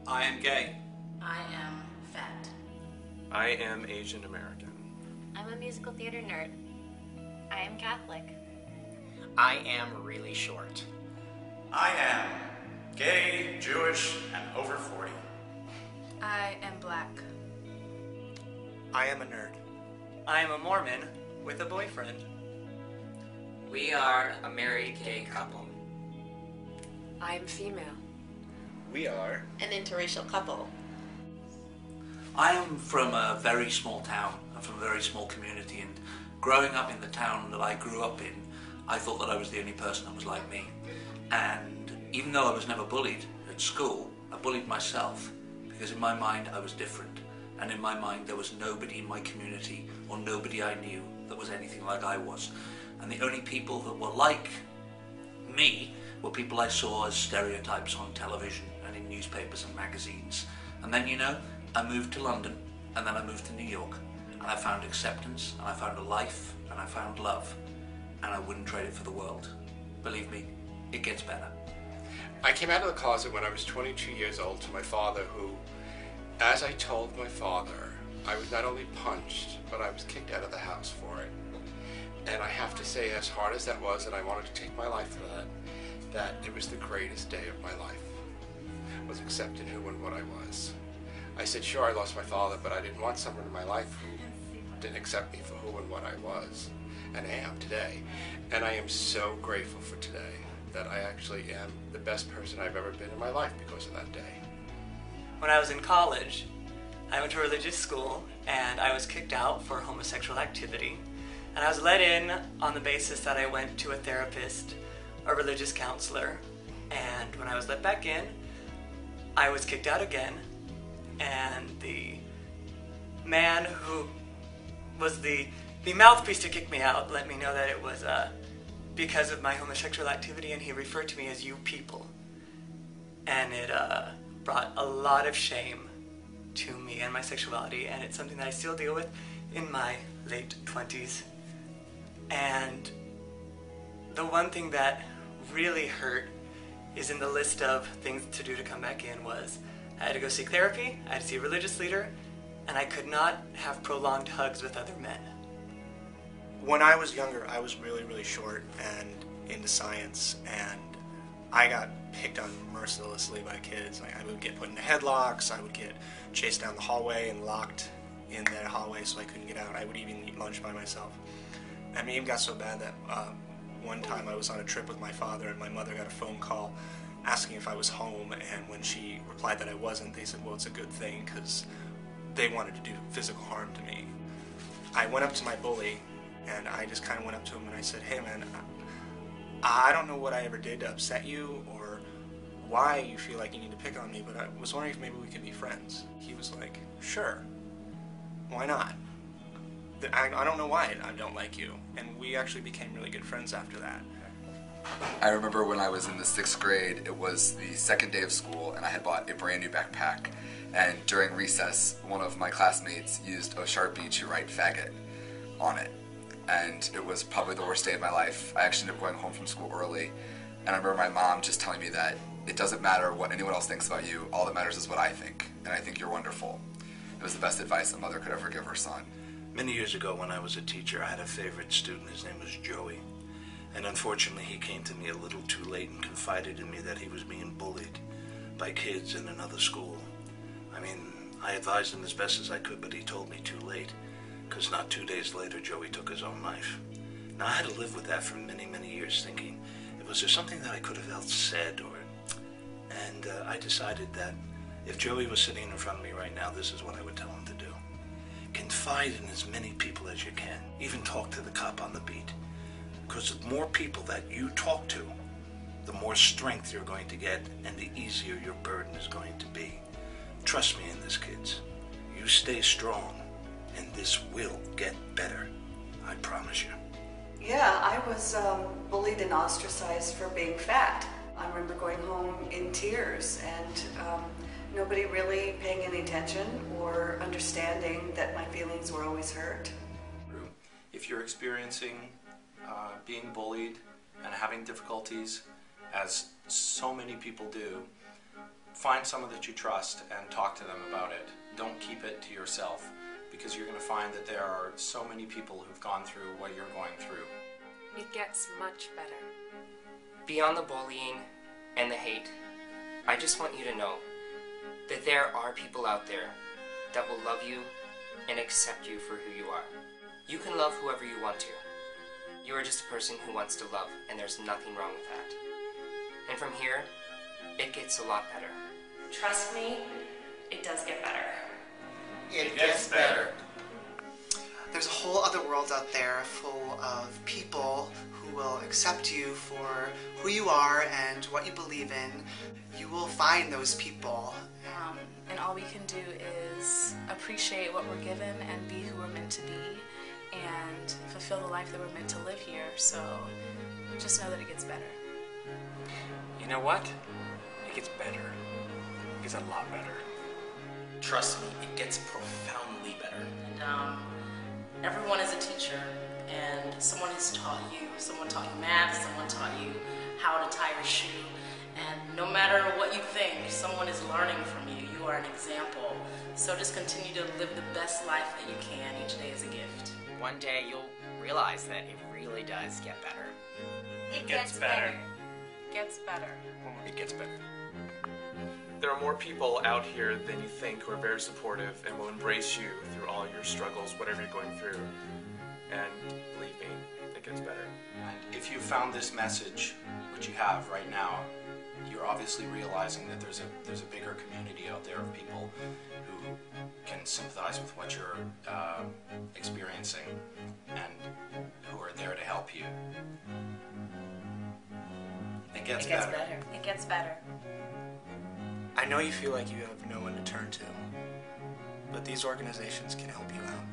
I am gay. I am fat. I am Asian American. I'm a musical theater nerd. I am Catholic. I am really short. I am gay, Jewish, and over 40. I am black. I am a nerd. I am a Mormon with a boyfriend. We are a married gay couple. I am female. We are An interracial couple. I am from a very small town. I'm from a very small community, and growing up in the town that I grew up in, I thought that I was the only person that was like me. And even though I was never bullied at school, I bullied myself because in my mind I was different. And in my mind there was nobody in my community or nobody I knew that was anything like I was. And the only people that were like me were people I saw as stereotypes on television and in newspapers and magazines. And then, you know, I moved to London, and then I moved to New York, and I found acceptance, and I found a life, and I found love, and I wouldn't trade it for the world. Believe me, it gets better. I came out of the closet when I was 22 years old to my father, who, as I told my father, I was not only punched, but I was kicked out of the house for it. And I have to say, as hard as that was, and I wanted to take my life for that it was the greatest day of my life, was accepting who and what I was. I said, sure, I lost my father, but I didn't want someone in my life who didn't accept me for who and what I was, and am today. And I am so grateful for today that I actually am the best person I've ever been in my life because of that day. When I was in college, I went to religious school and I was kicked out for homosexual activity. And I was let in on the basis that I went to a therapist, a religious counselor, and when I was let back in, I was kicked out again. And the man who was the mouthpiece to kick me out let me know that it was because of my homosexual activity, and he referred to me as you people. And it brought a lot of shame to me and my sexuality, and it's something that I still deal with in my late 20s. And the one thing that really hurt is in the list of things to do to come back in was I had to go seek therapy, I had to see a religious leader, and I could not have prolonged hugs with other men. When I was younger, I was really, really short and into science, and I got picked on mercilessly by kids. Like, I would get put into headlocks, I would get chased down the hallway and locked in that hallway so I couldn't get out. I would even eat lunch by myself. I mean, it even got so bad that one time I was on a trip with my father, and my mother got a phone call asking if I was home, and when she replied that I wasn't, they said, well, it's a good thing, because they wanted to do physical harm to me. I went up to my bully, and I just kind of went up to him and I said, hey man, I don't know what I ever did to upset you or why you feel like you need to pick on me, but I was wondering if maybe we could be friends. He was like, sure, why not? I don't know why I don't like you, and we actually became really good friends after that. I remember when I was in the 6th grade, it was the second day of school, and I had bought a brand new backpack, and during recess, one of my classmates used a Sharpie to write faggot on it, and it was probably the worst day of my life. I actually ended up going home from school early, and I remember my mom just telling me that it doesn't matter what anyone else thinks about you, all that matters is what I think, and I think you're wonderful. It was the best advice a mother could ever give her son. Many years ago when I was a teacher, I had a favorite student. His name was Joey. And unfortunately, he came to me a little too late and confided in me that he was being bullied by kids in another school. I mean, I advised him as best as I could, but he told me too late, because not 2 days later, Joey took his own life. Now, I had to live with that for many, many years, thinking, was there something that I could have else said? And I decided that if Joey was sitting in front of me right now, this is what I would tell him to do. Confide in as many people as you can. Even talk to the cop on the beat. Because the more people that you talk to, the more strength you're going to get and the easier your burden is going to be. Trust me in this, kids. You stay strong and this will get better. I promise you. Yeah, I was bullied and ostracized for being fat. I remember going home in tears and nobody really paying any attention or understanding that my feelings were always hurt. If you're experiencing being bullied and having difficulties, as so many people do, find someone that you trust and talk to them about it. Don't keep it to yourself, because you're going to find that there are so many people who've gone through what you're going through. It gets much better. Beyond the bullying and the hate, I just want you to know that there are people out there that will love you and accept you for who you are. You can love whoever you want to. You are just a person who wants to love, and there's nothing wrong with that. And from here, it gets a lot better. Trust me, it does get better. It gets better. There's a whole other world out there full of people who will accept you for who you are and what you believe in. You will find those people. And all we can do is appreciate what we're given and be who we're meant to be and fulfill the life that we're meant to live here. So just know that it gets better. You know what? It gets better. It gets a lot better. Trust me, it gets profoundly better. And everyone is a teacher, and someone has taught you. Someone taught you math, someone taught you how to tie your shoe. And no matter what you think, someone is learning from you. You are an example. So just continue to live the best life that you can. Each day is a gift. One day you'll realize that it really does get better. It gets better. Gets better. It gets better. There are more people out here than you think who are very supportive and will embrace you through all your struggles, whatever you're going through. And believe me, it gets better. And if you found this message, which you have right now, you're obviously realizing that there's a bigger community out there of people who can sympathize with what you're experiencing and who are there to help you. It gets better. It gets better. I know you feel like you have no one to turn to, but these organizations can help you out.